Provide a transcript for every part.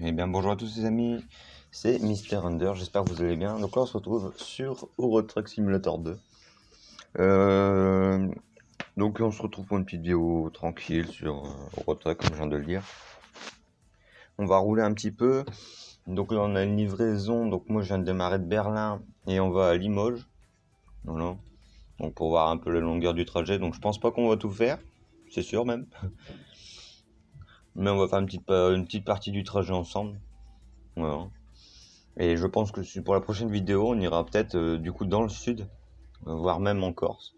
Eh bien bonjour à tous les amis, c'est Mister Under, j'espère que vous allez bien. Donc là on se retrouve sur Euro Truck Simulator 2. Donc on se retrouve pour une petite vidéo tranquille sur Euro Truck comme je viens de le dire. On va rouler un petit peu. Donc là on a une livraison, donc moi je viens de démarrer de Berlin et on va à Limoges. Voilà. Donc pour voir un peu la longueur du trajet, donc je pense pas qu'on va tout faire, c'est sûr même. Mais on va faire une petite partie du trajet ensemble. Voilà. Et je pense que pour la prochaine vidéo, on ira peut-être du coup dans le sud, voire même en Corse.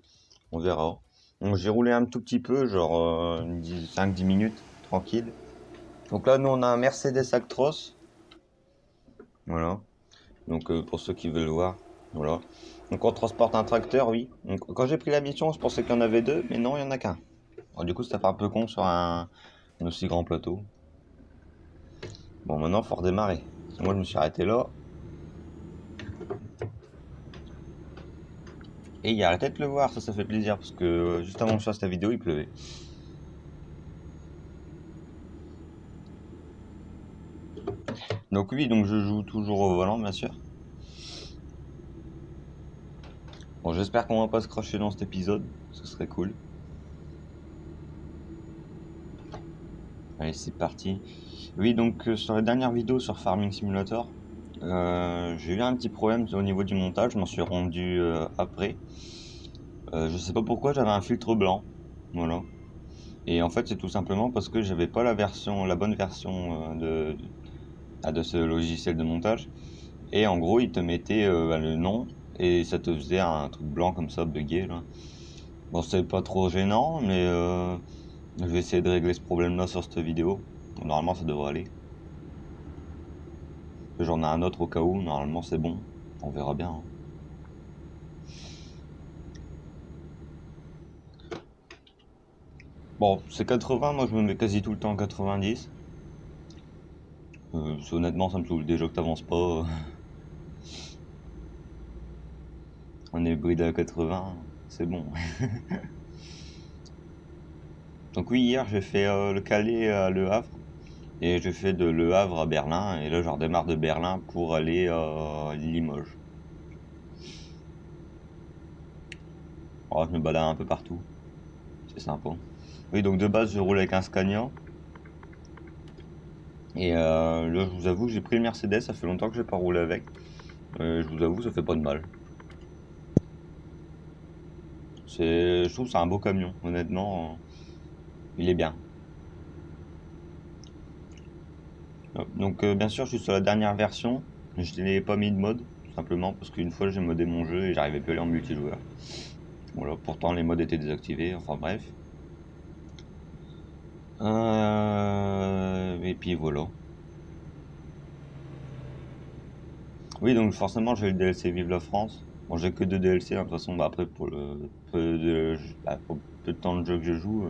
On verra. Donc j'ai roulé un tout petit peu, genre 5-10 minutes, tranquille. Donc là, nous, on a un Mercedes Actros. Voilà. Donc pour ceux qui veulent voir. Voilà. Donc on transporte un tracteur, oui. Donc quand j'ai pris la mission, je pensais qu'il y en avait deux, mais non, il y en a qu'un. Alors, du coup, ça fait un peu con sur un aussi grand plateau. Bon, maintenant, faut redémarrer. Moi, je me suis arrêté là. Et il arrêté de le voir, ça fait plaisir, parce que juste avant que je fasse la vidéo, il pleuvait. Donc oui, donc je joue toujours au volant, bien sûr. Bon, j'espère qu'on va pas se cracher dans cet épisode, ce serait cool. Allez, c'est parti. Oui, donc sur la dernière vidéo sur Farming Simulator, j'ai eu un petit problème au niveau du montage, je m'en suis rendu après. Je sais pas pourquoi j'avais un filtre blanc, voilà. Et en fait, c'est tout simplement parce que j'avais pas la bonne version de ce logiciel de montage. Et en gros, il te mettait le nom et ça te faisait un truc blanc comme ça, bugué là. Bon, c'est pas trop gênant, mais je vais essayer de régler ce problème-là sur cette vidéo. Normalement, ça devrait aller. J'en ai un autre au cas où, normalement c'est bon. On verra bien, hein. Bon, c'est 80, moi je me mets quasi tout le temps à 90. Honnêtement, ça me saoule déjà que t'avances pas. On est bridé à 80, c'est bon. Donc oui, hier j'ai fait le Calais à Le Havre. Et j'ai fait de Le Havre à Berlin. Et là, je redémarre de Berlin pour aller à Limoges. Oh, je me balade un peu partout. C'est sympa. Oui, donc de base, je roule avec un Scania. Et là, je vous avoue, j'ai pris le Mercedes. Ça fait longtemps que j'ai pas roulé avec. Je vous avoue, ça fait pas de mal. Je trouve que c'est un beau camion. Honnêtement, il est bien. Donc, bien sûr, je suis sur la dernière version. Je n'ai pas mis de mode, tout simplement parce qu'une fois, j'ai modé mon jeu et j'arrivais plus à aller en multijoueur. Voilà, pourtant, les modes étaient désactivés. Enfin, bref. Et puis voilà. Oui, donc forcément, j'ai le DLC Vive la France. Bon, j'ai que deux DLC, hein, de toute façon, bah, après, pour le pour peu de temps de jeu que je joue,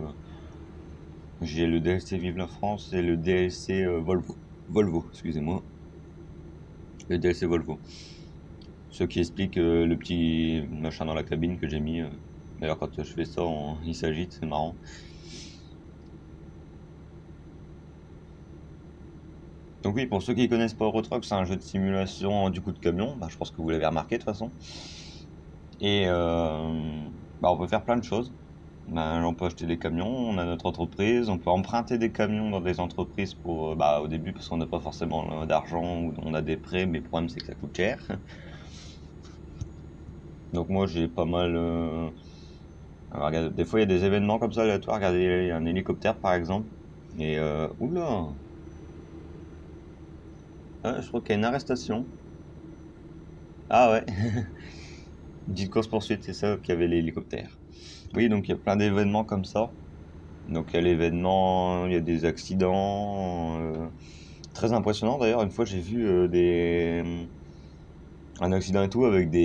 j'ai le DLC Vive la France et le DLC Volvo. Volvo, excusez-moi. Le DLC Volvo. Ce qui explique le petit machin dans la cabine que j'ai mis. D'ailleurs, quand je fais ça, il s'agite, c'est marrant. Donc oui, pour ceux qui connaissent pas Euro Truck, c'est un jeu de simulation du coup de camion. Bah, je pense que vous l'avez remarqué de toute façon. Et bah, on peut faire plein de choses. Ben, on peut acheter des camions, on a notre entreprise, on peut emprunter des camions dans des entreprises pour, bah, au début parce qu'on n'a pas forcément d'argent ou on a des prêts, mais le problème c'est que ça coûte cher. Donc moi j'ai pas mal. Alors, regardez, des fois il y a des événements comme ça aléatoires. Regardez, il y a un hélicoptère par exemple. Et oula, ah, je crois qu'il y a une arrestation. Ah ouais, une petite course poursuite, c'est ça qu'il y avait l'hélicoptère. Oui, donc il y a plein d'événements comme ça. Donc il y a l'événement, il y a des accidents. Très impressionnant d'ailleurs, une fois j'ai vu un accident et tout avec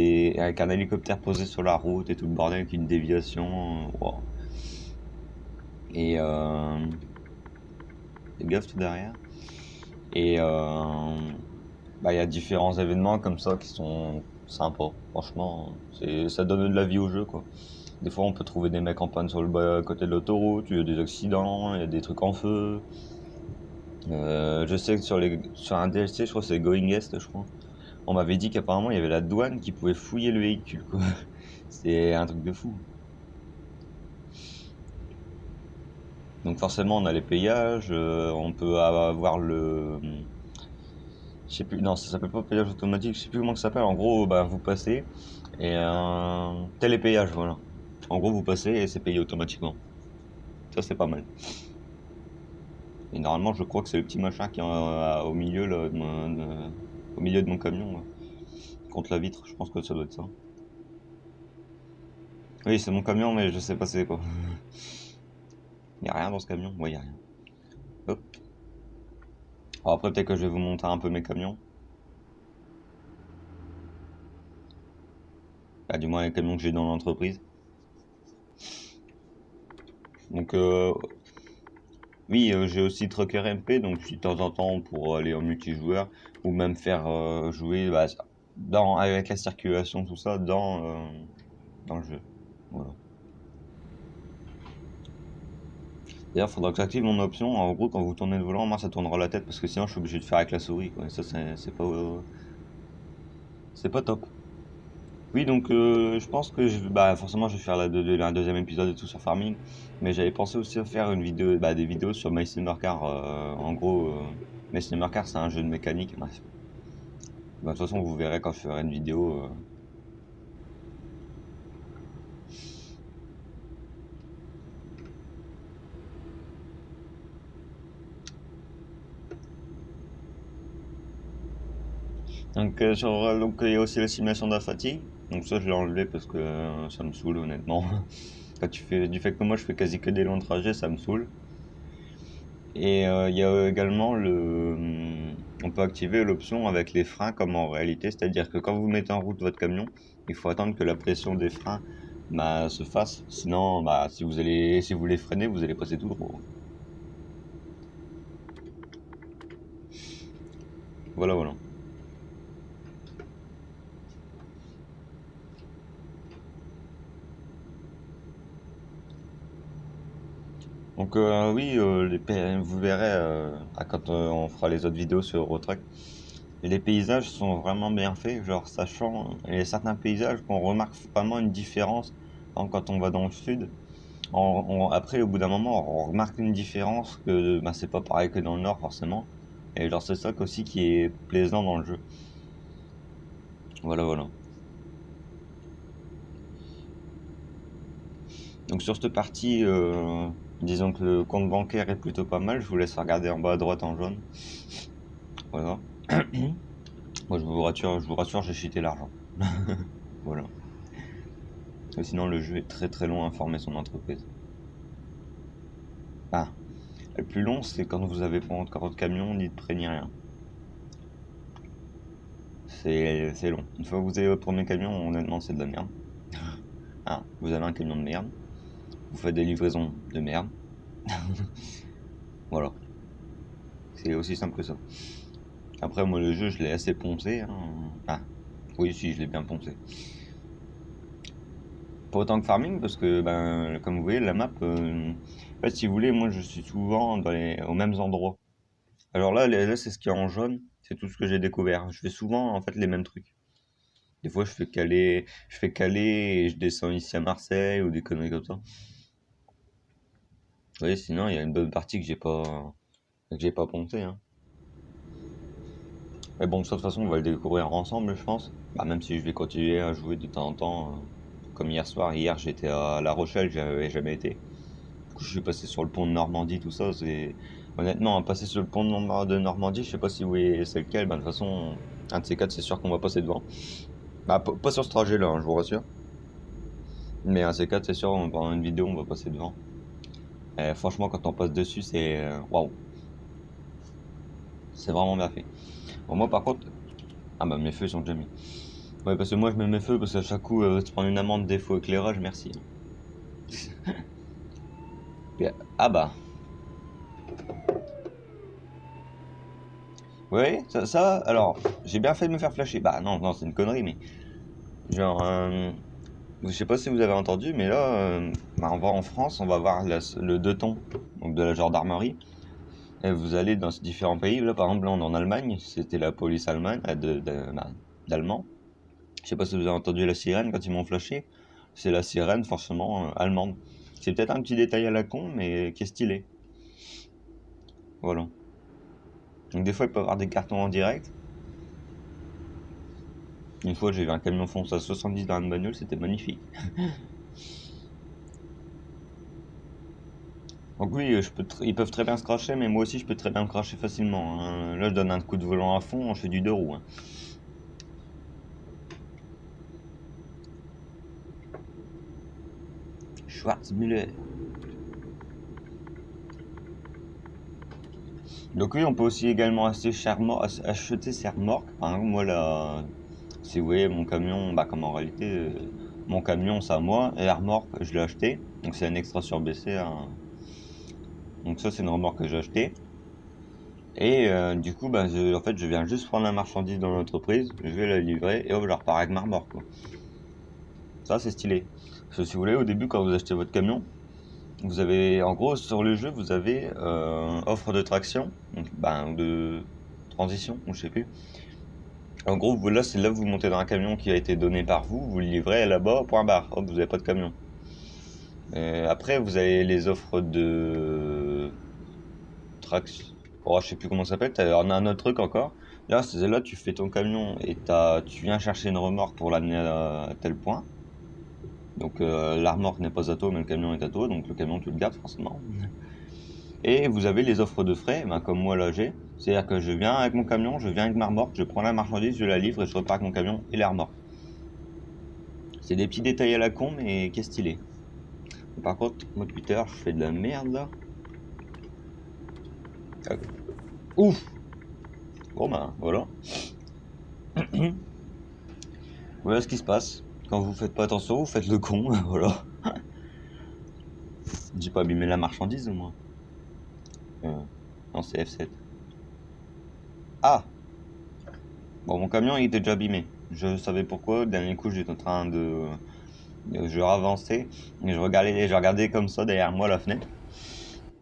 un hélicoptère posé sur la route et tout le bordel avec une déviation. Wow. Et fais gaffe tout derrière. Et bah il y a différents événements comme ça qui sont sympas. Franchement, ça donne de la vie au jeu quoi. Des fois on peut trouver des mecs en panne sur le bas à côté de l'autoroute, il y a des accidents, il y a des trucs en feu. Je sais que sur un DLC, je crois que c'est Going Est, je crois. On m'avait dit qu'apparemment il y avait la douane qui pouvait fouiller le véhicule, quoi. C'est un truc de fou. Donc forcément on a les péages, on peut avoir le... Je sais plus, non ça s'appelle pas péage automatique, je sais plus comment ça s'appelle. En gros, bah, vous passez et télépéage, voilà. En gros vous passez et c'est payé automatiquement. Ça c'est pas mal. Et normalement je crois que c'est le petit machin qui est au milieu là, au milieu de mon camion, là, contre la vitre, je pense que ça doit être ça. Oui c'est mon camion mais je sais pas c'est quoi. Y a rien dans ce camion? Ouais y a rien. Hop. Alors après peut-être que je vais vous montrer un peu mes camions. Bah, du moins les camions que j'ai dans l'entreprise. Donc oui, j'ai aussi Trucker MP, donc de temps en temps pour aller en multijoueur ou même faire jouer bah, avec la circulation, tout ça, dans le jeu. Voilà. D'ailleurs, il faudra que j'active mon option. En gros, quand vous tournez le volant, moi ça tournera la tête parce que sinon je suis obligé de faire avec la souris, quoi. Et ça, c'est pas top. Oui, donc je pense que bah, forcément je vais faire un deuxième épisode et tout sur Farming, mais j'avais pensé aussi à faire une vidéo, bah, des vidéos sur My Summer Car. En gros, My Summer Car c'est un jeu de mécanique. Bref. Bah, de toute façon, vous verrez quand je ferai une vidéo. Donc il y a aussi la simulation de la fatigue. Donc ça je l'ai enlevé parce que ça me saoule honnêtement. Quand tu fais du fait que moi je fais quasi que des longs trajets, ça me saoule. Et il y a également on peut activer l'option avec les freins comme en réalité, c'est-à-dire que quand vous mettez en route votre camion, il faut attendre que la pression des freins bah, se fasse. Sinon, bah, si vous les freinez, vous allez passer tout droit. Voilà, voilà. Donc oui, vous verrez quand on fera les autres vidéos sur Eurotrack, les paysages sont vraiment bien faits, genre sachant, il y a certains paysages qu'on remarque vraiment une différence quand on va dans le sud. Après, au bout d'un moment, on remarque une différence que bah, c'est pas pareil que dans le nord forcément. Et genre c'est ça aussi qui est plaisant dans le jeu. Voilà, voilà. Donc sur cette partie, disons que le compte bancaire est plutôt pas mal. Je vous laisse regarder en bas à droite en jaune. Voilà. Moi je vous rassure, j'ai cheaté l'argent. Voilà. Et sinon le jeu est très très long à informer son entreprise. Ah, le plus long c'est quand vous avez pas encore de camion ni de prêt ni rien. C'est long. Une fois que vous avez votre premier camion, honnêtement c'est de la merde. Ah, vous avez un camion de merde. Vous faites des livraisons de merde. Voilà. C'est aussi simple que ça. Après moi le jeu je l'ai assez poncé. Hein. Ah, oui si je l'ai bien poncé. Pas autant que Farming parce que ben comme vous voyez la map, en fait si vous voulez moi je suis souvent aux mêmes endroits. Alors là c'est ce qui est en jaune, c'est tout ce que j'ai découvert. Je fais souvent en fait les mêmes trucs. Des fois je fais Calais et je descends ici à Marseille ou des conneries comme ça. Vous voyez sinon il y a une bonne partie que j'ai pas poncé. Hein. Mais bon, ça, de toute façon, on va le découvrir ensemble, je pense. Bah, même si je vais continuer à jouer de temps en temps. Comme hier soir. Hier, j'étais à La Rochelle, j'avais jamais été. Du coup, je suis passé sur le pont de Normandie, tout ça. C'est honnêtement, passer sur le pont de Normandie, je sais pas si vous voyez c'est lequel. Bah, de toute façon, un de ces quatre, c'est sûr qu'on va passer devant. Bah, pas sur ce trajet-là, hein, je vous rassure. Mais un de ces quatre, c'est sûr, pendant une vidéo, on va passer devant. Et franchement, quand on passe dessus, c'est waouh, c'est vraiment bien fait. Bon, moi, par contre, ah bah mes feux sont déjà mis. Ouais, parce que moi je mets mes feux parce qu'à chaque coup, tu prends une amende défaut éclairage, merci. Ah bah, ouais, alors, j'ai bien fait de me faire flasher. Bah non, non, c'est une connerie, mais genre, je sais pas si vous avez entendu, mais là, bah, on va en France, on va voir le 2 tons, donc de la gendarmerie. Et vous allez dans ces différents pays. Là, par exemple, là, on est en Allemagne. C'était la police allemande, d'Allemand. Je sais pas si vous avez entendu la sirène quand ils m'ont flashé. C'est la sirène, forcément, allemande. C'est peut-être un petit détail à la con, mais qui est stylé. Voilà. Donc des fois, il peut y avoir des cartons en direct. Une fois, j'ai vu un camion foncer à 70 dans une bagnole, c'était magnifique. Donc oui, ils peuvent très bien se cracher, mais moi aussi, je peux très bien me cracher facilement, hein. Là, je donne un coup de volant à fond, je fais du deux roues, hein. Schwarzmüller. Donc oui, on peut aussi également acheter ses remorques. Par exemple, moi, là, si vous voyez mon camion, bah comme en réalité, mon camion, c'est à moi, et la remorque, je l'ai acheté. Donc c'est un extra surbaissé, hein. Donc ça, c'est une remorque que j'ai acheté. Et du coup, bah, en fait, je viens juste prendre la marchandise dans l'entreprise, je vais la livrer, et hop, je repars avec ma remorque, quoi. Ça, c'est stylé. Parce que si vous voulez, au début, quand vous achetez votre camion, vous avez, en gros, sur le jeu, vous avez offre de traction, donc, ben, de transition, ou je sais plus. En gros, là, c'est là que vous montez dans un camion qui a été donné par vous, vous le livrez là-bas, point barre. Hop, vous n'avez pas de camion. Et après, vous avez les offres de traction. Oh, je sais plus comment ça s'appelle. On a un autre truc encore. Là, c'est là, tu fais ton camion et tu viens chercher une remorque pour l'amener à tel point. Donc, la remorque n'est pas à toi, mais le camion est à toi. Donc, le camion, tu le gardes forcément. Et vous avez les offres de frais, ben, comme moi là j'ai. C'est-à-dire que je viens avec mon camion, je viens avec ma remorque, je prends la marchandise, je la livre et je repars avec mon camion et la remorque. C'est des petits détails à la con, mais qui est stylé. Par contre, moi depuis tout à l'heure, je fais de la merde là. Ouf! Bon ben, voilà. Voilà ce qui se passe. Quand vous faites pas attention, vous faites le con, voilà. J'ai pas abîmé la marchandise, moi. Non, c'est F7. Ah! Bon, mon camion, il était déjà abîmé. Je savais pourquoi. Le dernier coup, j'étais en train de... Je avançais, et je regardais comme ça derrière moi la fenêtre.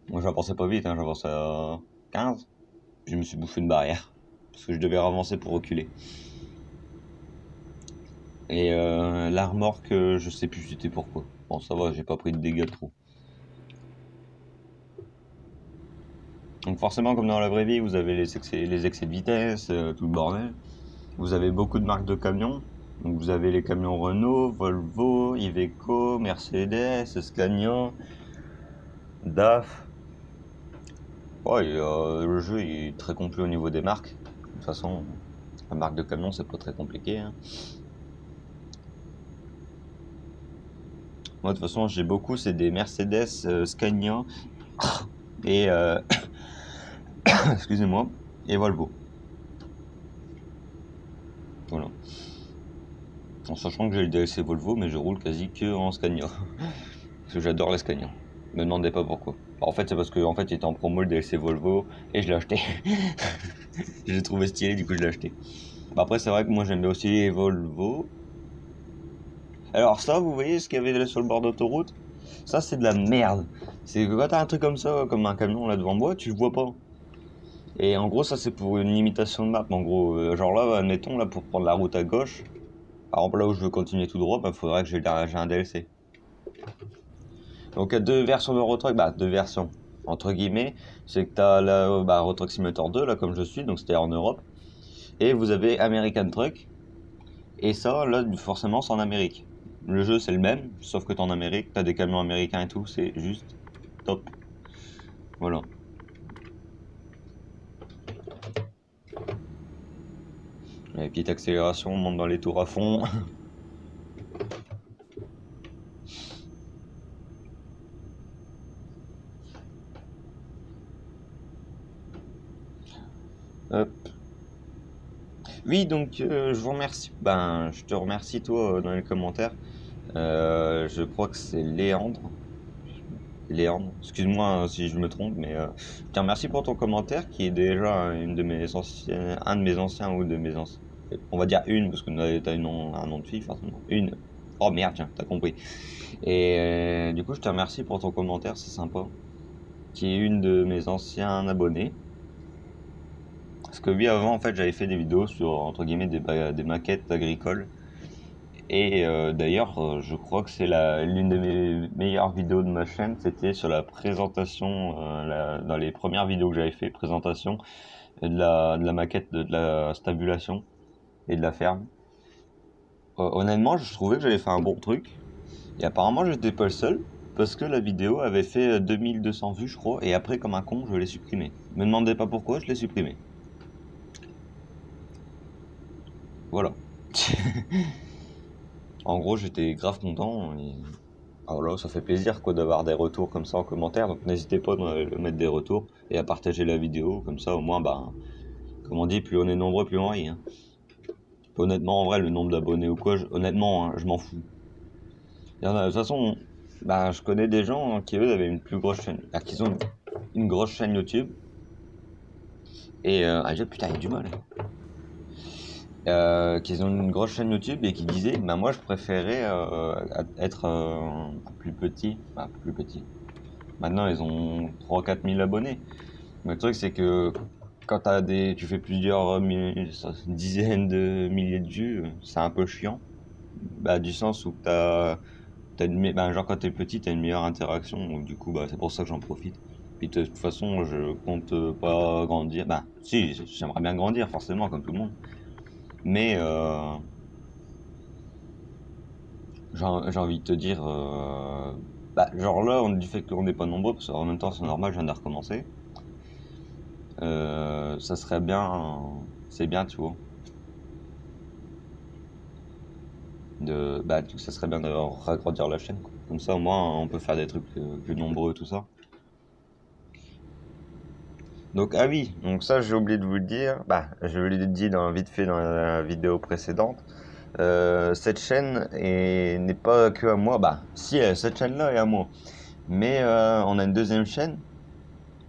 Moi, j'avançais pas vite, hein, j'avançais à 15. Puis je me suis bouffé une barrière. Parce que je devais avancer pour reculer. Et la remorque, je sais plus c'était pourquoi. Bon, ça va, j'ai pas pris de dégâts trop. Donc forcément, comme dans la vraie vie, vous avez les excès de vitesse, tout le bordel. Vous avez beaucoup de marques de camions. Donc vous avez les camions Renault, Volvo, Iveco, Mercedes, Scania, DAF. Ouais, et, le jeu est très complet au niveau des marques. De toute façon, la marque de camion, c'est pas très compliqué, hein. Moi, de toute façon, j'ai beaucoup, c'est des Mercedes, Scania et excusez-moi, et Volvo. Voilà. En sachant que j'ai le DLC Volvo, mais je roule quasi que en Scania. Parce que j'adore les Scania. Me demandez pas pourquoi. En fait, c'est parce que en fait, il était en promo le DLC Volvo et je l'ai acheté. Je l'ai trouvé stylé, du coup, je l'ai acheté. Bah, après, c'est vrai que moi, j'aime bien aussi les Volvo. Alors, ça, vous voyez ce qu'il y avait là sur le bord d'autoroute? Ça, c'est de la merde. C'est que quand t'as un truc comme ça, comme un camion là devant moi, tu le vois pas. Et en gros, ça, c'est pour une limitation de map. En gros, genre là, admettons, là, pour prendre la route à gauche, par exemple, là où je veux continuer tout droit, bah, faudrait que j'ai un DLC. Donc, il y a deux versions de Eurotruck, bah, deux versions, entre guillemets. C'est que t'as la Euro Truck Simulator 2, là, comme je suis, donc c'était en Europe. Et vous avez American Truck. Et ça, là, forcément, c'est en Amérique. Le jeu, c'est le même, sauf que t'es en Amérique, t'as des camions américains et tout, c'est juste top. Voilà. Et petite accélération, on monte dans les tours à fond. Hop. Oui, donc je vous remercie. Ben, je te remercie toi dans les commentaires. Je crois que c'est Léandre. Léandre, excuse-moi hein, si je me trompe, mais je te remercie pour ton commentaire qui est déjà une de mes anciens, un de mes anciens ou de mes anciens. On va dire une parce que t'as un nom de fille forcément. Une. Oh merde, tiens, t'as compris. Et du coup, je te remercie pour ton commentaire, c'est sympa. qui est une de mes anciens abonnés. Parce que oui, avant, en fait, j'avais fait des vidéos sur, entre guillemets, des maquettes agricoles. Et d'ailleurs, je crois que c'est l'une de mes meilleures vidéos de ma chaîne. C'était sur la présentation, dans les premières vidéos que j'avais fait, présentation de la maquette de la stabulation et de la ferme. Honnêtement, je trouvais que j'avais fait un bon truc. Et apparemment, j'étais pas le seul. Parce que la vidéo avait fait 2200 vues, je crois. Et après, comme un con, je l'ai supprimé. Me demandez pas pourquoi, je l'ai supprimé. Voilà. En gros, j'étais grave content. Et... ah, voilà, ça fait plaisir quoi d'avoir des retours comme ça en commentaire. Donc n'hésitez pas à mettre des retours et à partager la vidéo. Comme ça, au moins, bah, comme on dit, plus on est nombreux, plus on rit. Hein. Honnêtement, en vrai, le nombre d'abonnés ou quoi, honnêtement, hein, je m'en fous. De toute façon, bah, je connais des gens qui eux avaient une plus grosse chaîne, qui ont une grosse chaîne YouTube. Et putain, il y a du mal. Qu'ils ont une grosse chaîne YouTube et qui disaient, bah moi je préférais être plus petit, bah plus petit. Maintenant ils ont 3 4 000 abonnés. Mais le truc c'est que quand tu fais plusieurs dizaines de milliers de vues, c'est un peu chiant. Bah du sens où genre quand t'es petit t'as une meilleure interaction, donc du coup bah c'est pour ça que j'en profite. Puis de toute façon je compte pas grandir, bah si j'aimerais bien grandir forcément comme tout le monde. Mais j'ai envie de te dire, bah, genre là, du fait qu'on n'est pas nombreux, parce qu'en même temps c'est normal, je viens de recommencer, ça serait bien, c'est bien, tu vois, ça serait bien de ragrandir la chaîne, quoi. Comme ça, au moins, on peut faire des trucs plus nombreux, tout ça. Donc, ah oui, donc ça, j'ai oublié de vous le dire, bah, je l'ai dit vite fait dans la vidéo précédente. Cette chaîne n'est pas que à moi, bah, si, cette chaîne-là est à moi. Mais on a une deuxième chaîne.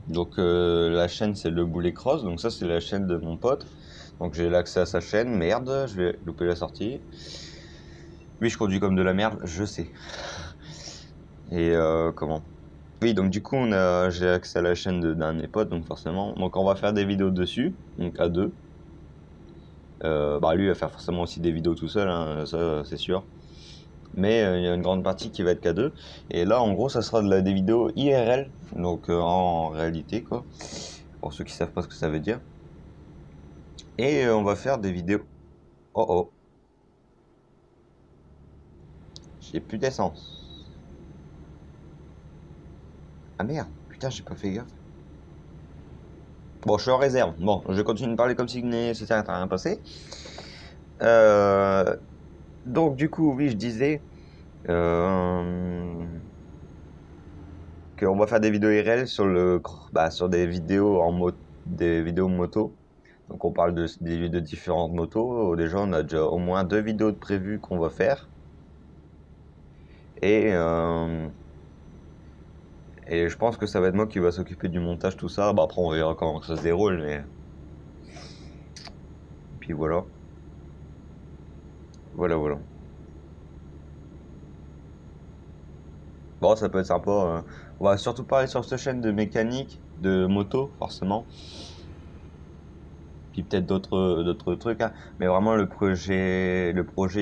Donc la chaîne c'est le Boulet Cross, donc ça c'est la chaîne de mon pote. Donc j'ai l'accès à sa chaîne, merde, je vais louper la sortie. Oui, je conduis comme de la merde, je sais. Et comment? Oui, donc du coup j'ai accès à la chaîne d'un de mes potes, donc forcément. Donc on va faire des vidéos dessus, donc à deux. Bah lui il va faire forcément aussi des vidéos tout seul, hein, ça c'est sûr. Mais il y a une grande partie qui va être qu'à deux. Et là en gros ça sera des vidéos IRL, donc en réalité quoi. Pour ceux qui savent pas ce que ça veut dire. Et on va faire des vidéos. Oh oh, j'ai plus d'essence. Ah merde, putain, j'ai pas fait gaffe. Bon, je suis en réserve. Bon, je continue de parler comme si c'était rien passé. Euh, donc, du coup, oui, je disais euh, qu'on va faire des vidéos IRL sur des vidéos des vidéos moto. Donc, on parle de différentes motos. Déjà, on a déjà au moins 2 vidéos de prévues qu'on va faire. Et Et je pense que ça va être moi qui va s'occuper du montage, tout ça. Bah après, on verra comment ça se déroule, mais... Puis voilà. Voilà, voilà. Bon, ça peut être sympa. On va surtout parler sur cette chaîne de mécanique, de moto, forcément. Puis peut-être d'autres trucs, hein. Mais vraiment, le projet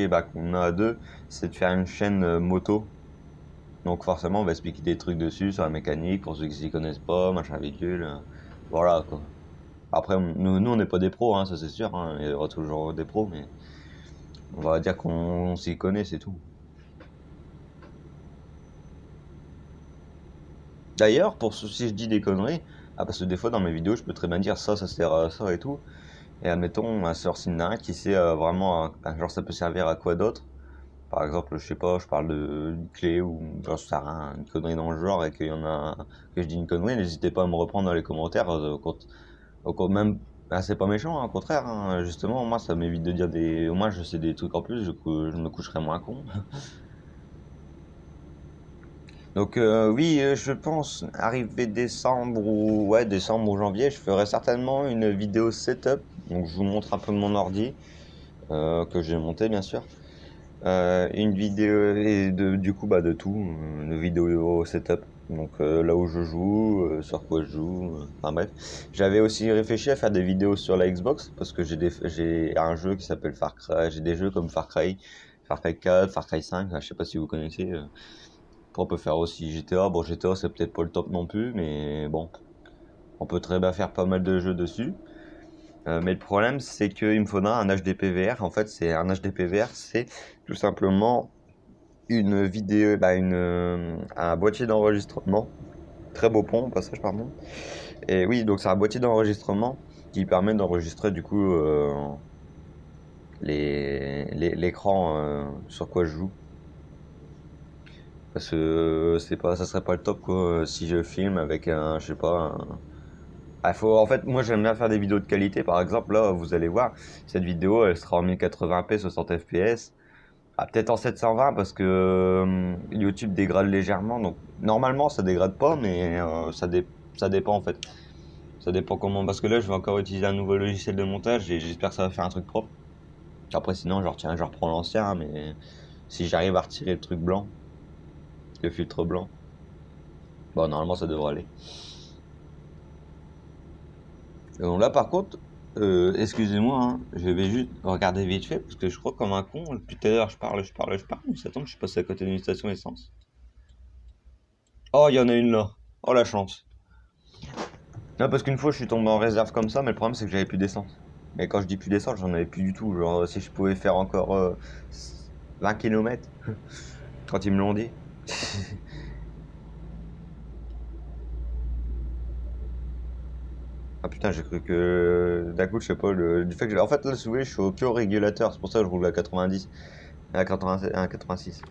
bah, qu'on a à deux, c'est de faire une chaîne moto. Donc forcément, on va expliquer des trucs dessus, sur la mécanique, pour ceux qui s'y connaissent pas, machin véhicule. Voilà, quoi. Après, on n'est pas des pros, hein, ça c'est sûr. Hein. Il y aura toujours des pros, mais... On va dire qu'on s'y connaît, c'est tout. D'ailleurs, si je dis des conneries, ah parce que des fois dans mes vidéos, je peux très bien dire ça sert à ça et tout. Et admettons, ma sœur Sina qui sait vraiment, genre ça peut servir à quoi d'autre. Par exemple, je sais pas, je parle d'une clé ou j'en sais rien, une connerie dans le genre et qu'il y en a que je dis une connerie, n'hésitez pas à me reprendre dans les commentaires. Même, c'est pas méchant, hein, au contraire. Hein, justement, moi ça m'évite de dire au moins je sais des trucs en plus, je me coucherai moins con. Donc oui, je pense arriver décembre ou ouais décembre ou janvier, je ferai certainement une vidéo setup. Donc je vous montre un peu mon ordi que j'ai monté bien sûr. Une vidéo et du coup bah de tout, une vidéo setup. Donc là où je joue, sur quoi je joue, enfin bref. J'avais aussi réfléchi à faire des vidéos sur la Xbox parce que j'ai un jeu qui s'appelle Far Cry, j'ai des jeux comme Far Cry 4, Far Cry 5, je sais pas si vous connaissez. Après, on peut faire aussi GTA. Bon, GTA c'est peut-être pas le top non plus, mais bon, on peut très bien faire pas mal de jeux dessus. Mais le problème c'est qu'il me faudra un HDPVR. En fait, c'est un HDPVR, c'est tout simplement une vidéo, un boîtier d'enregistrement. Très beau pont au passage, pardon. Et oui, donc c'est un boîtier d'enregistrement qui permet d'enregistrer du coup l'écran sur quoi je joue. Parce que ça serait pas le top quoi si je filme avec un, je sais pas. En fait, moi j'aime bien faire des vidéos de qualité. Par exemple, là, vous allez voir, cette vidéo, elle sera en 1080p, 60 fps. Ah, peut-être en 720 parce que YouTube dégrade légèrement. Donc normalement ça dégrade pas, mais ça dépend en fait. Ça dépend comment. Parce que là je vais encore utiliser un nouveau logiciel de montage et j'espère que ça va faire un truc propre. Après sinon je reprends l'ancien, hein, mais si j'arrive à retirer le truc blanc, le filtre blanc, bon normalement ça devrait aller. Donc là par contre, excusez-moi, hein, je vais juste regarder vite fait parce que je crois comme un con, depuis tout à l'heure je parle, mais ça tombe, je suis passé à côté d'une station essence. Oh, il y en a une là. Oh la chance. Non, parce qu'une fois, je suis tombé en réserve comme ça, mais le problème, c'est que j'avais plus d'essence. Mais quand je dis plus d'essence, j'en avais plus du tout. Genre, si je pouvais faire encore 20 km, quand ils me l'ont dit. Ah putain, j'ai cru que d'un coup, je sais pas, du fait que en fait, là, si vous voulez, je suis au régulateur, c'est pour ça que je roule à 90, à 87, à 86.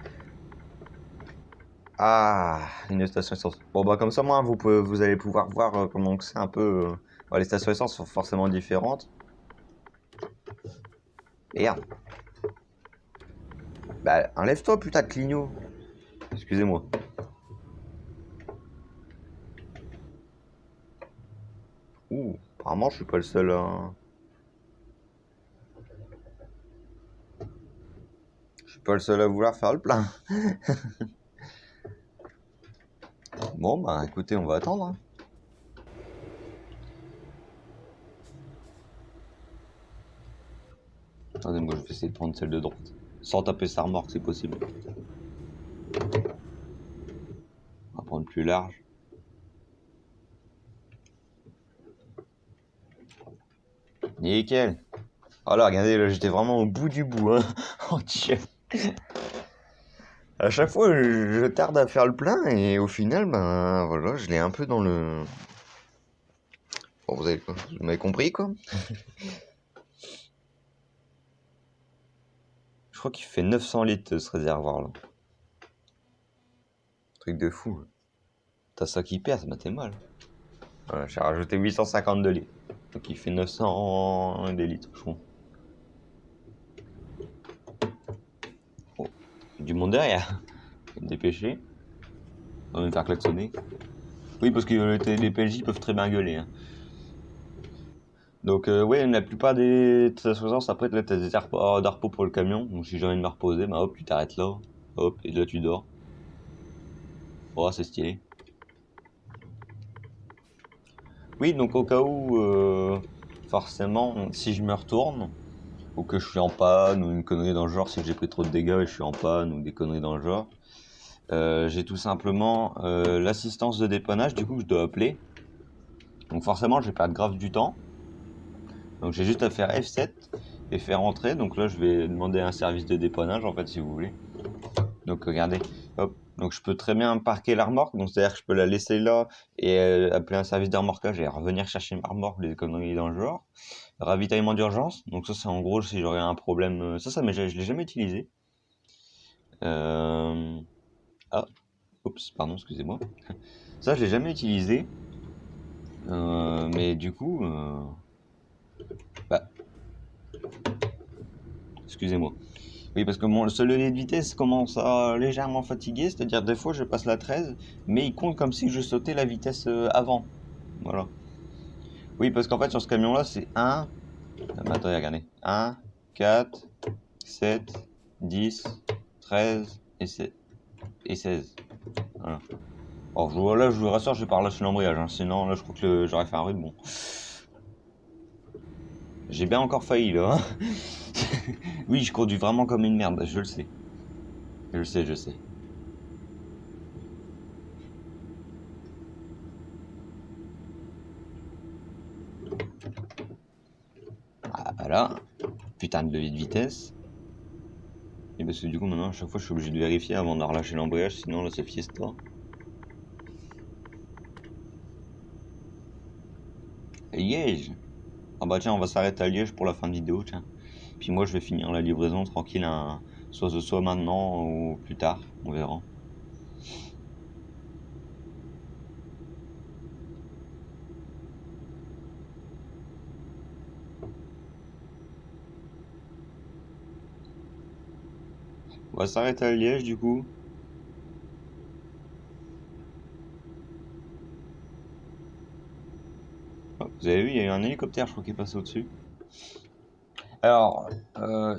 Ah, une station essence. Bon, bah, comme ça, moi, vous allez pouvoir voir comment c'est un peu. Bon, les stations essence sont forcément différentes. Merde. Bah, enlève-toi, putain de clignot. Excusez-moi. Ouh, apparemment, je suis pas le seul à... Je suis pas le seul à vouloir faire le plein. Bon, bah, écoutez, on va attendre, hein. Attendez, moi, je vais essayer de prendre celle de droite. Sans taper sa remorque, c'est possible. On va prendre plus large. Nickel. Oh là, regardez, là, j'étais vraiment au bout du bout, hein. Oh, Dieu. À chaque fois, je tarde à faire le plein et au final, ben voilà, je l'ai un peu dans le... Bon, vous m'avez compris, quoi. Je crois qu'il fait 900 litres, ce réservoir-là. Truc de fou. T'as ça qui perd, ça m'a fait mal. Voilà, j'ai rajouté 852 litres. Donc il fait 900 des litres, je crois. Oh, du monde derrière. Dépêché. On va me faire klaxonner. Oui, parce que les PLJ peuvent très bien gueuler, hein. Donc, ouais, la plupart des stations après, là, t'as des aires de repos pour le camion. Donc, si j'ai envie de me reposer, bah hop, tu t'arrêtes là. Hop, et là, tu dors. Oh, c'est stylé. Oui, donc au cas où, forcément, si je me retourne, ou que je suis en panne, ou une connerie dans le genre, si j'ai pris trop de dégâts et je suis en panne, ou des conneries dans le genre, j'ai tout simplement l'assistance de dépannage, du coup, que je dois appeler. Donc forcément, je vais perdre grave du temps. Donc j'ai juste à faire F7 et faire entrer. Donc là, je vais demander un service de dépannage, en fait, si vous voulez. Donc regardez, hop. Donc je peux très bien parquer la remorque, donc c'est-à-dire que je peux la laisser là et appeler un service de remorquage et revenir chercher ma remorque, des conneries dans le genre. Ravitaillement d'urgence, donc ça c'est en gros si j'aurais un problème, ça mais je l'ai jamais utilisé. Euh... Ah, oups, pardon, excusez-moi. Ça je l'ai jamais utilisé, mais du coup, bah, excusez-moi. Oui, parce que le seul levier de vitesse commence à légèrement fatiguer, c'est-à-dire des fois je passe la 13, mais il compte comme si je sautais la vitesse avant. Voilà. Oui, parce qu'en fait sur ce camion-là c'est 1, attendez, regardez, 1, 4, 7, 10, 13 et 16. Voilà. Alors là, je vous rassure, j'ai pas relâché l'embrayage, hein, sinon là je crois que j'aurais fait un rude bon. J'ai bien encore failli là. Hein. Oui, je conduis vraiment comme une merde, je le sais. Je le sais, je sais. Ah bah là, putain de levier de vitesse. Et parce que du coup maintenant à chaque fois je suis obligé de vérifier avant de relâcher l'embrayage, sinon là c'est fiesta. Et Liège. Ah bah tiens, on va s'arrêter à Liège pour la fin de vidéo, tiens. Puis moi je vais finir la livraison tranquille, hein, soit maintenant ou plus tard, on verra. On va s'arrêter à Liège du coup. Oh, vous avez vu, il y a eu un hélicoptère, je crois, qui est passé au-dessus. Alors,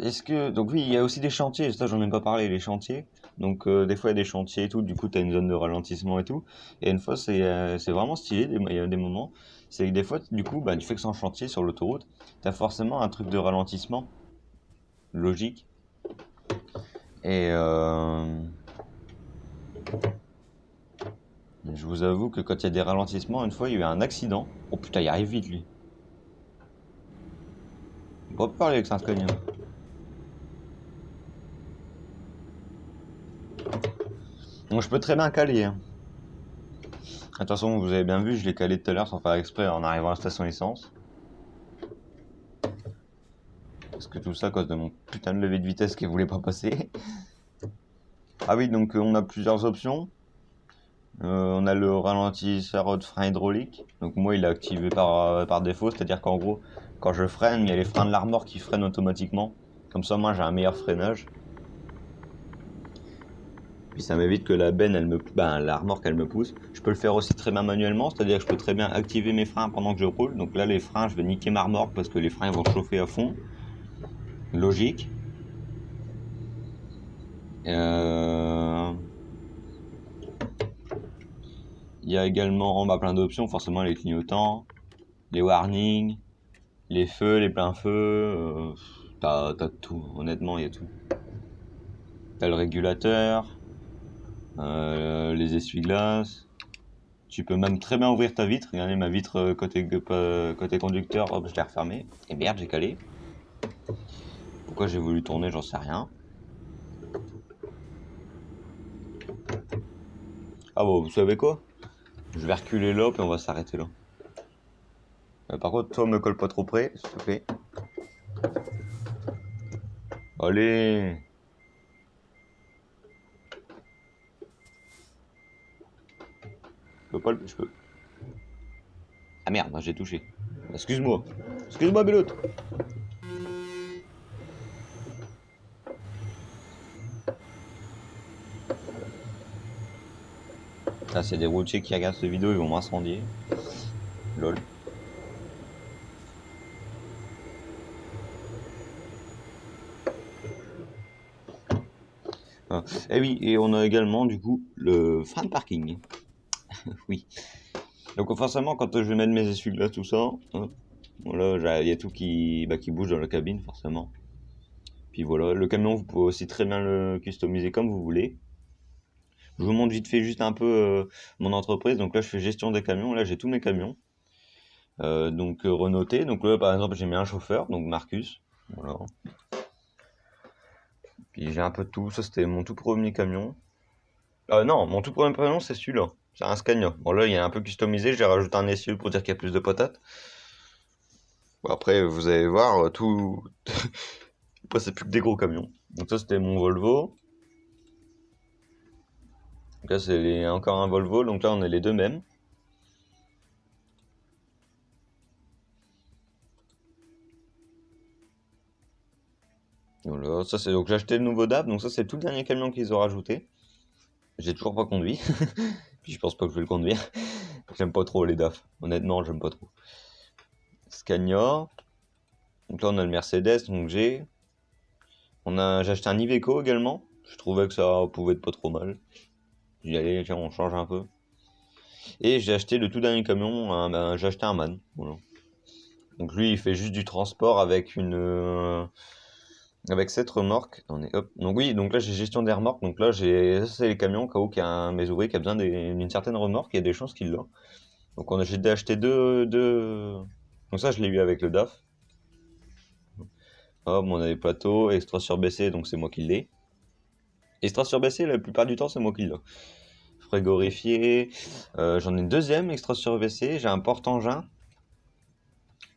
est-ce que... Donc oui, il y a aussi des chantiers, ça j'en ai pas parlé, les chantiers. Donc des fois il y a des chantiers et tout, du coup tu as une zone de ralentissement et tout. Et une fois c'est vraiment stylé, il y a des moments. C'est que des fois, du coup, bah, du fait que c'est en chantier sur l'autoroute, tu as forcément un truc de ralentissement logique. Et je vous avoue que quand il y a des ralentissements, une fois il y a eu un accident. Oh putain, il arrive vite lui. On peut pas parler avec Saint-Scania. Donc je peux très bien caler. Hein. De toute façon, vous avez bien vu, je l'ai calé tout à l'heure sans faire exprès en arrivant à la station essence. Parce que tout ça à cause de mon putain de levier de vitesse qui voulait pas passer. Ah oui, donc on a plusieurs options. On a le ralentisseur de frein hydraulique. Donc moi, il est activé par défaut, c'est-à-dire qu'en gros, quand je freine, il y a les freins de l'armoire qui freinent automatiquement. Comme ça, moi, j'ai un meilleur freinage. Puis ça m'évite que la benne, la remorque, elle me pousse. Je peux le faire aussi très bien manuellement, c'est-à-dire que je peux très bien activer mes freins pendant que je roule. Donc là, les freins, je vais niquer ma remorque parce que les freins ils vont chauffer à fond. Logique. Euh... Il y a également plein d'options, forcément les clignotants, les warnings, les feux, les pleins feux. T'as tout, honnêtement, il y a tout. T'as le régulateur, les essuie-glaces. Tu peux même très bien ouvrir ta vitre. Regardez ma vitre côté conducteur, hop, je l'ai refermée. Et merde, j'ai calé. Pourquoi j'ai voulu tourner, j'en sais rien. Ah bon, vous savez quoi? Je vais reculer là, puis on va s'arrêter là. Par contre, toi, me colle pas trop près, s'il te plaît. Allez! Je peux pas le... Je peux... Ah merde, j'ai touché. Excuse-moi. Excuse-moi, Belote. Ah, c'est des routiers qui regardent cette vidéo, ils vont m'incendier. Lol. Ah. Et oui, et on a également du coup le frein de parking. Oui. Donc forcément, quand je vais mettre mes essuie-glaces, tout ça, hein, voilà, il y a tout qui bouge dans la cabine, forcément. Puis voilà, le camion, vous pouvez aussi très bien le customiser comme vous voulez. Je vous montre vite fait juste un peu mon entreprise. Donc là, je fais gestion des camions. Là, j'ai tous mes camions. Donc renotés. Donc là, par exemple, j'ai mis un chauffeur, donc Marcus. Voilà. Puis j'ai un peu de tout. Ça, c'était mon tout premier camion. Non, mon tout premier camion, c'est celui-là. C'est un Scania. Bon, là, il est un peu customisé. J'ai rajouté un essieu pour dire qu'il y a plus de patates. Bon, après, vous allez voir, tout. Après, c'est plus que des gros camions. Donc ça, c'était mon Volvo. Donc là, encore un Volvo. Donc là, on est les deux mêmes. Voilà, ça c'est donc j'ai acheté le nouveau DAB, donc ça c'est tout le dernier camion qu'ils ont rajouté. J'ai toujours pas conduit, puis je pense pas que je vais le conduire. J'aime pas trop les DAF, honnêtement j'aime pas trop. Scania, donc là on a le Mercedes, donc j'ai acheté un Iveco également. Je trouvais que ça pouvait être pas trop mal. J'ai dit allez tiens on change un peu. Et j'ai acheté le tout dernier camion, j'ai acheté un MAN. Voilà. Donc lui, il fait juste du transport avec avec 7 remorques. Hop. Donc oui, donc là j'ai gestion des remorques. Donc là ça c'est les camions, au cas où qu'il y a un mes ouvriers qui a besoin d'une certaine remorque, il y a des chances qu'il l'a. Donc j'ai acheté deux. Donc ça je l'ai eu avec le DAF. Hop, on a les plateaux, extra surbaissé, donc c'est moi qui l'ai. Extra surbaissé, la plupart du temps c'est moi qui l'ai. Frigorifié, j'en ai une deuxième extra surbaissé, j'ai un porte-engin.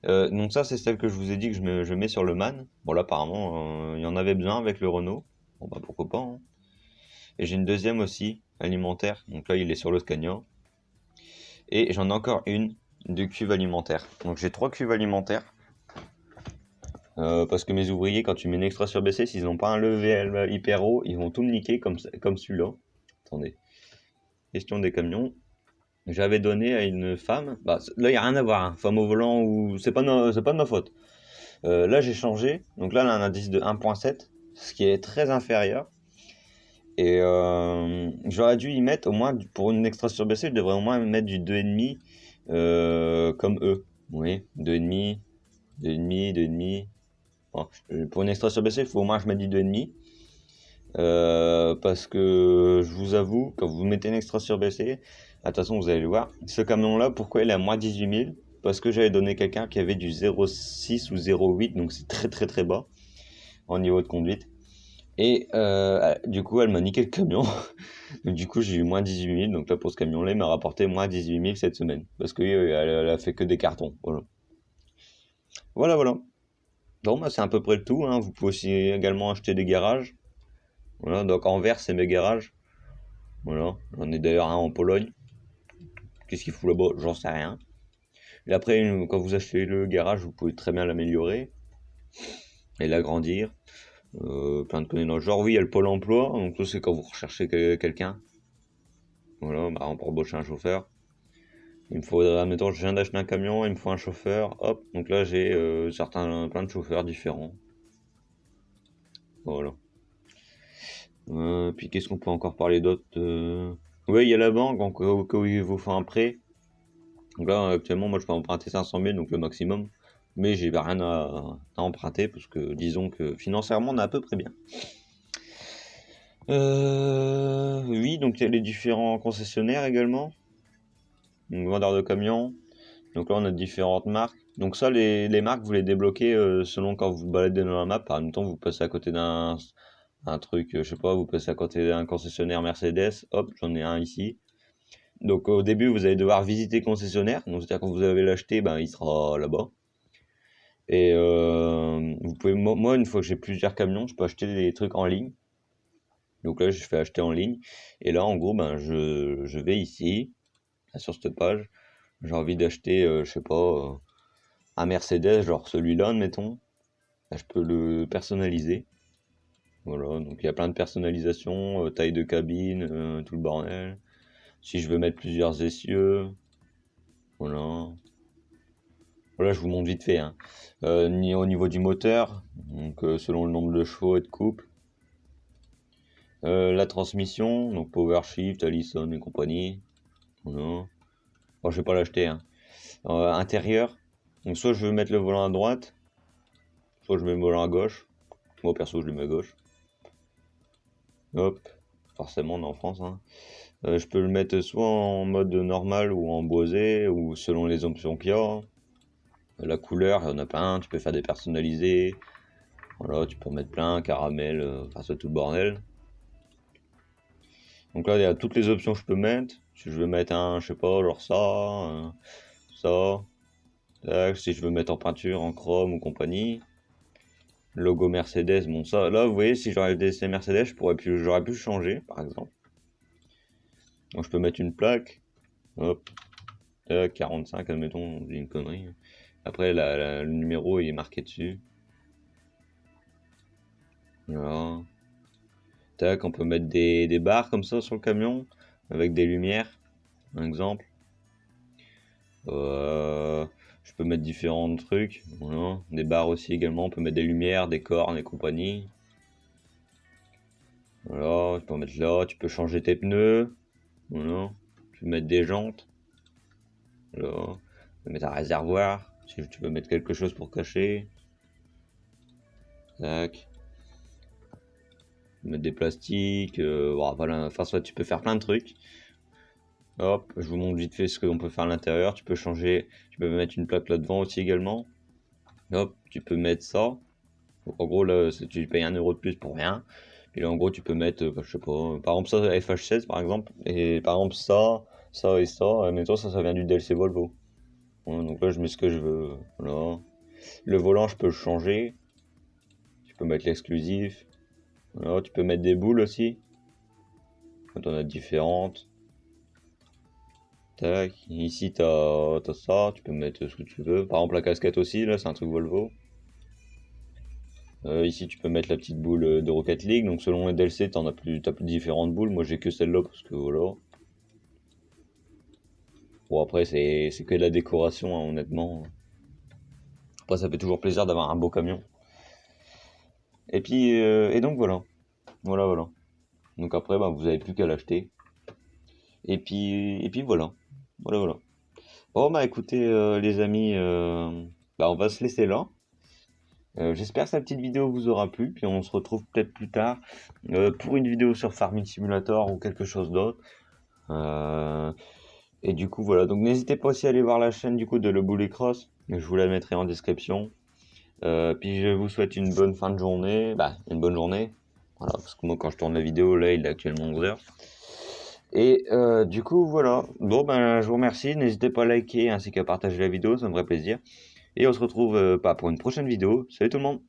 Donc ça c'est celle que je vous ai dit que je mets sur le MAN. Bon là apparemment il y en avait besoin avec le Renault. Bon bah pourquoi pas, hein. Et j'ai une deuxième aussi, alimentaire. Donc là il est sur le Scania. Et j'en ai encore une de cuve alimentaire. Donc j'ai 3 cuves alimentaires. Parce que mes ouvriers, quand tu mets une extra surbaissé, s'ils n'ont pas un level hyper haut, ils vont tout me niquer comme celui-là. Attendez. Question des camions. J'avais donné à une femme. Bah, là, il n'y a rien à voir, hein. Femme au volant ou. C'est pas de ma faute. Là, j'ai changé. Donc là, elle a un indice de 1.7, ce qui est très inférieur. Et j'aurais dû y mettre au moins, pour une extra surbaissée, je devrais au moins mettre du 2,5 comme eux. Oui, 2,5, 2,5, 2,5. Bon, pour une extra surbaissée, il faut au moins que je mette du 2,5. Parce que je vous avoue, quand vous mettez une extra surbaissée, de toute façon vous allez le voir, ce camion là, pourquoi il est à moins 18 000? Parce que j'avais donné quelqu'un qui avait du 0,6 ou 0,8, donc c'est très très très bas en niveau de conduite. Et du coup elle m'a niqué le camion. Donc, du coup j'ai eu moins 18 000, donc là pour ce camion là il m'a rapporté moins 18 000 cette semaine. Parce que elle a fait que des cartons. Voilà. Voilà, voilà. Bon bah c'est à peu près le tout, hein. Vous pouvez aussi également acheter des garages. Voilà, donc Anvers c'est mes garages. Voilà, j'en ai d'ailleurs un en Pologne. Qu'est-ce qu'il fout là-bas? J'en sais rien. Et après, quand vous achetez le garage, vous pouvez très bien l'améliorer et l'agrandir. Plein de conneries dans le genre. Oui, il y a le pôle emploi. Donc ça, c'est quand vous recherchez quelqu'un. Voilà, bah, on peut embaucher un chauffeur. Il me faudrait, admettons, je viens d'acheter un camion, il me faut un chauffeur. Hop, donc là, j'ai plein de chauffeurs différents. Voilà. Puis qu'est-ce qu'on peut encore parler d'autre? Oui, il y a la banque, donc au cas où il vous faut un prêt. Donc là, actuellement, moi, je peux emprunter 500 000, donc le maximum. Mais j'ai rien à emprunter, parce que disons que financièrement, on est à peu près bien. Oui, donc il y a les différents concessionnaires également. Donc vendeurs de camions. Donc là, on a différentes marques. Donc ça, les marques, vous les débloquez selon quand vous vous baladez dans la map. Par exemple, vous passez à côté d'un truc, je sais pas, vous passez à côté d'un concessionnaire Mercedes. Hop, j'en ai un ici. Donc au début, vous allez devoir visiter le concessionnaire. Donc c'est-à-dire quand vous allez l'acheter, ben, il sera là-bas. Et vous pouvez, moi, une fois que j'ai plusieurs camions, je peux acheter des trucs en ligne. Donc là, je fais acheter en ligne. Et là, en gros, ben, je vais ici, là, sur cette page. J'ai envie d'acheter, je sais pas, un Mercedes, genre celui-là, admettons. Là, je peux le personnaliser. Voilà, donc il y a plein de personnalisations, taille de cabine, tout le bordel. Si je veux mettre plusieurs essieux, voilà. Voilà, je vous montre vite fait, hein. Ni au niveau du moteur, donc selon le nombre de chevaux et de couple. La transmission, donc Power Shift, Allison et compagnie. Voilà. Bon, je vais pas l'acheter, hein. Intérieur, donc soit je veux mettre le volant à droite, soit je mets le volant à gauche. Moi perso, je le mets à gauche. Hop, forcément on est en France, hein. Je peux le mettre soit en mode normal ou en boisé, ou selon les options qu'il y a. La couleur, il y en a plein, tu peux faire des personnalisés. Voilà, tu peux en mettre plein, caramel, enfin c'est tout le bordel. Donc là, il y a toutes les options que je peux mettre. Si je veux mettre un, je sais pas, genre ça, ça. Tac, si je veux mettre en peinture, en chrome ou compagnie. Logo Mercedes, bon ça, là vous voyez, si j'aurais laissé Mercedes, j'aurais pu changer, par exemple. Donc je peux mettre une plaque. Hop. Tac, 45, admettons, on dit une connerie. Après, le numéro il est marqué dessus. Voilà. Tac, on peut mettre des barres comme ça sur le camion, avec des lumières, un exemple. Je peux mettre différents trucs, voilà. Des barres aussi également, on peut mettre des lumières, des cornes et compagnie. Voilà, tu peux en mettre là, tu peux changer tes pneus, voilà. Tu peux mettre des jantes. Là, tu peux mettre un réservoir, si tu veux mettre quelque chose pour cacher. Tac. Mettre des plastiques, voilà, enfin soit tu peux faire plein de trucs. Hop, je vous montre vite fait ce qu'on peut faire à l'intérieur. Tu peux changer, tu peux mettre une plaque là devant aussi également. Hop, tu peux mettre ça. Donc, en gros là, tu payes 1 € de plus pour rien. Et là en gros tu peux mettre, je sais pas, par exemple ça FH16 par exemple. Et par exemple ça et ça, mais toi ça vient du DLC Volvo. Voilà, donc là je mets ce que je veux. Voilà. Le volant je peux le changer. Tu peux mettre l'exclusif. Voilà, tu peux mettre des boules aussi. Quand on a différentes. Tac, ici t'as ça, tu peux mettre ce que tu veux. Par exemple la casquette aussi, là c'est un truc Volvo. Ici tu peux mettre la petite boule de Rocket League, donc selon les DLC t'as plus différentes boules, moi j'ai que celle-là parce que voilà. Bon après c'est que de la décoration hein, honnêtement. Après ça fait toujours plaisir d'avoir un beau camion. Et puis et donc voilà. Voilà. Donc après bah, vous avez plus qu'à l'acheter. Et puis voilà. Voilà. Bon bah écoutez les amis, bah on va se laisser là. J'espère que cette petite vidéo vous aura plu, puis on se retrouve peut-être plus tard pour une vidéo sur Farming Simulator ou quelque chose d'autre. Et du coup voilà, donc n'hésitez pas aussi à aller voir la chaîne du coup de Le Boulet Cross, je vous la mettrai en description. Puis je vous souhaite une bonne fin de journée, bah une bonne journée. Voilà, parce que moi quand je tourne la vidéo là il est actuellement 11h. Et du coup voilà, bon ben je vous remercie, n'hésitez pas à liker ainsi qu'à partager la vidéo, ça me ferait plaisir. Et on se retrouve pour une prochaine vidéo. Salut tout le monde!